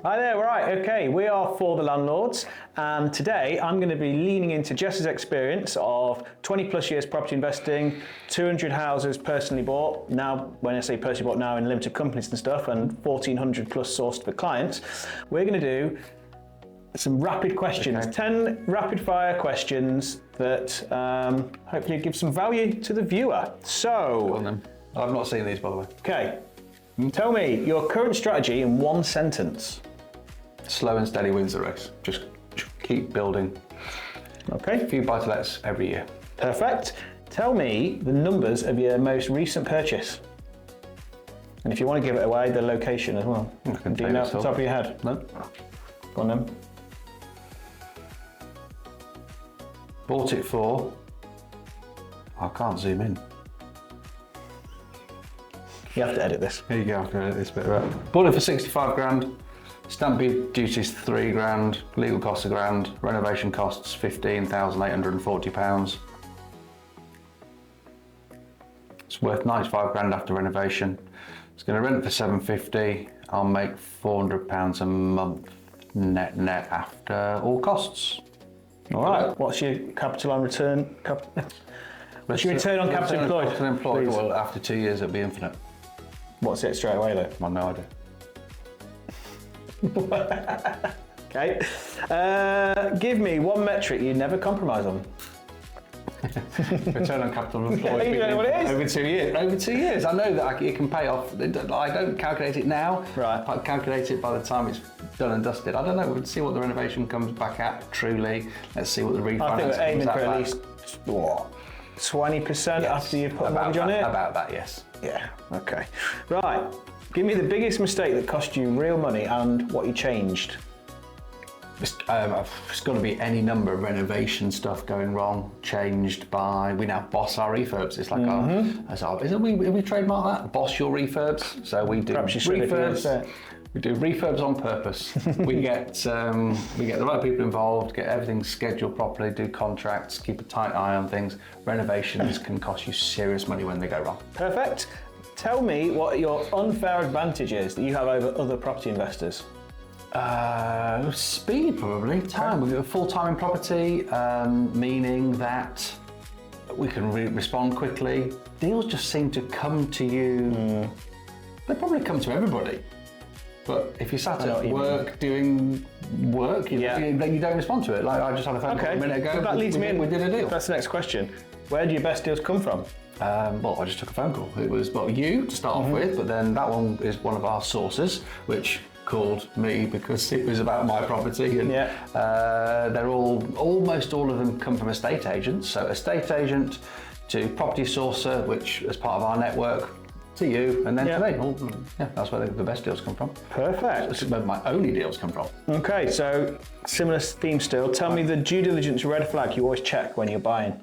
Hi there, right, okay, we are For the Landlords, and today I'm going to be leaning into Jess's experience of 20 plus years property investing, 200 houses personally bought, now when I say personally bought now in limited companies and stuff, and 1,400 plus sourced for clients. We're going to do some rapid questions, 10 rapid fire questions that hopefully give some value to the viewer. So, Go on then. I've not seen these, by the way. Okay, tell me your current strategy in one sentence. Slow and steady wins the race. Just keep building. Okay. A few buy-to-lets every year. Perfect. Tell me the numbers of your most recent purchase. And if you want to give it away, the location as well. I can Do you know off the top of your head? No. Go on then. Bought it for... I can't zoom in. You have to edit this. Here you go, I can edit this bit right. Bought it for 65 grand. Stamp duties 3 grand. Legal costs £1 grand. Renovation costs £15,840. It's worth 95 grand after renovation. It's going to rent for 750. I'll make £400 a month net after all costs. All right. What's your capital on return? What's your return on capital employed? Capital employed. Well, after 2 years, it'll be infinite. What's it straight away though? I've no idea. Okay. Give me one metric you never compromise on. Return on capital employed. You know what it is? Over 2 years. Over 2 years. I know that it can pay off. I don't calculate it now. Right. I calculate it by the time it's done and dusted. I don't know. We'll see what the renovation comes back at. Truly, let's see what the refinance I think we're aiming for at back. least what, 20% after you put a mortgage on it. About that, yes. Yeah. Okay. Right. Give me the biggest mistake that cost you real money and what you changed. It's got to be any number of renovation stuff going wrong, changed by, we now boss our refurbs. It's like have we trademarked that? Boss your refurbs. So we do refurbs. We do refurbs on purpose. we get the right people involved, get everything scheduled properly, do contracts, keep a tight eye on things. Renovations can cost you serious money when they go wrong. Perfect. Tell me what your unfair advantage is that you have over other property investors. Speed, probably. Time. We're full-time in property, meaning that we can respond quickly. Deals just seem to come to you. They probably come to everybody. But if you sat at work doing work, you don't respond to it. Like I just had a phone call a minute ago. So that leads me in. We did a deal. That's the next question. Where do your best deals come from? Well, I just took a phone call. It was you to start off with, but then that one is one of our sources, which called me because it was about my property, and they're almost all of them come from estate agents. So estate agent to property sourcer, which is part of our network, to you, and then to me. That's where the best deals come from. Perfect. That's where my only deals come from. Okay, so similar theme still. Tell me the due diligence red flag you always check when you're buying.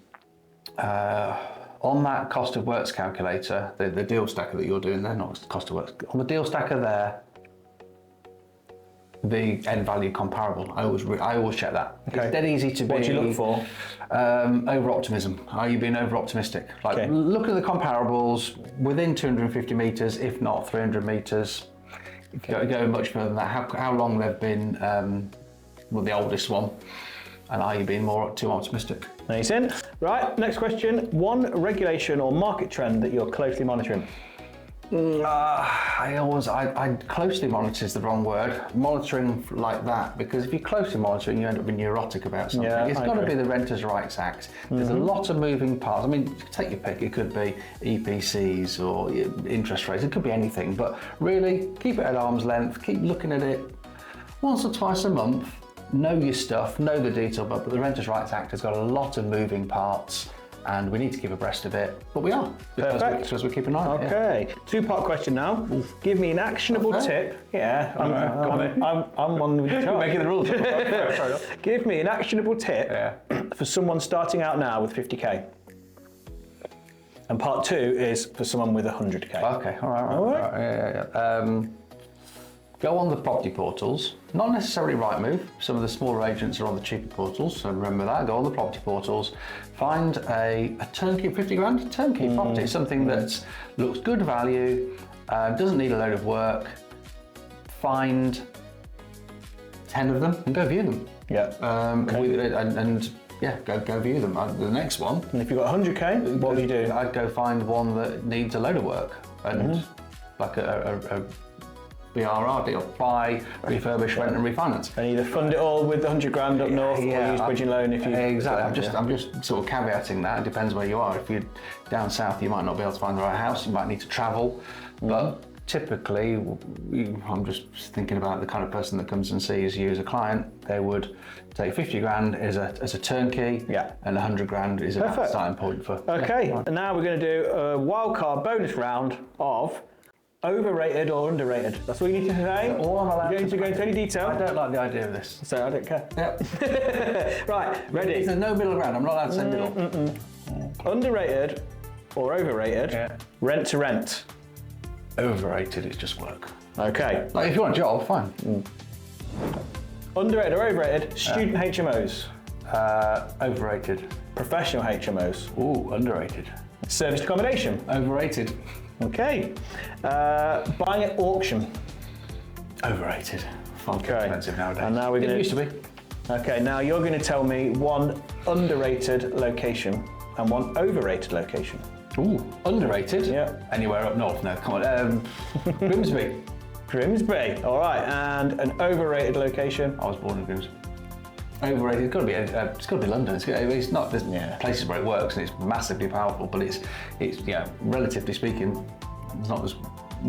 On that cost of works calculator, the deal stacker that you're doing there, not cost of works, on the deal stacker there, the end value comparable. I always check that. Okay. It's dead easy to be. What do you look for? Over optimism. Are you being over optimistic? Like look at the comparables within 250 meters, if not 300 meters. Go much further than that. How long they've been? Well, the oldest one. And are you being too optimistic? Amazing. Right, next question. One regulation or market trend that you're closely monitoring? I closely monitor is the wrong word. Monitoring like that, because if you're closely monitoring, you end up being neurotic about something. It's got to be the Renters' Rights Act. There's a lot of moving parts. I mean, take your pick. It could be EPCs or interest rates. It could be anything. But really, keep it at arm's length. Keep looking at it once or twice a month. Know your stuff. Know the detail. But the Renters' Rights Act has got a lot of moving parts, and we need to keep abreast of it, but we are. Perfect. Because we keep an eye on it. Okay, two-part question now. Give me an actionable tip. Yeah, I'm one with the making the rules. Give me an actionable tip for someone starting out now with 50k. And part two is for someone with 100k. Okay, all right. Go on the property portals, not necessarily Rightmove. Some of the smaller agents are on the cheaper portals, so remember that. Go on the property portals, find a turnkey, 50 grand turnkey property, something that looks good value, doesn't need a load of work. Find 10 of them and go view them. Yeah. Go view them. The next one. And if you've got 100k, what would you do? I'd go find one that needs a load of work and like a BRR deal, buy, refurbish, rent and refinance. And either fund it all with the 100 grand up north or use bridging loan if you... Exactly, I'm just sort of caveating that. It depends where you are. If you're down south, you might not be able to find the right house, you might need to travel. But typically, I'm just thinking about the kind of person that comes and sees you as a client. They would take 50 grand as a turnkey, and 100 grand is a starting point for... Okay, and now we're going to do a wildcard bonus round of overrated or underrated. That's what you need to say. All I'm allowed to go into any detail. I don't like the idea of this. So I don't care. Yep. Right, ready? There's no middle ground. I'm not allowed to say middle. Underrated or overrated? Rent to rent. Overrated is just work. Okay. Like if you want a job, fine. Underrated or overrated? Student HMOs. Overrated. Professional HMOs. Ooh, underrated. Serviced accommodation. Overrated. Okay. Buying at auction. Overrated. Far too expensive nowadays. And now we're going to... It used to be. Okay, now you're going to tell me one underrated location and one overrated location. Ooh, underrated? Yeah. Anywhere up north? No, come on. Grimsby. Grimsby, all right. And an overrated location? I was born in Grimsby. Overrated. It's got to be London. It's not. There's places where it works and it's massively powerful, but it's relatively speaking, it's not as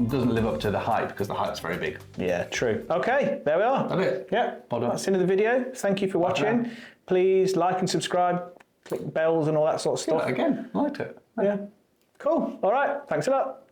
doesn't live up to the hype because the hype's very big. Yeah, true. Okay, there we are. That's it. Yeah, that's the end of the video. Thank you for watching. Please like and subscribe, click bells and all that sort of stuff. Yeah, again, liked it. Yeah. Cool. All right. Thanks a lot.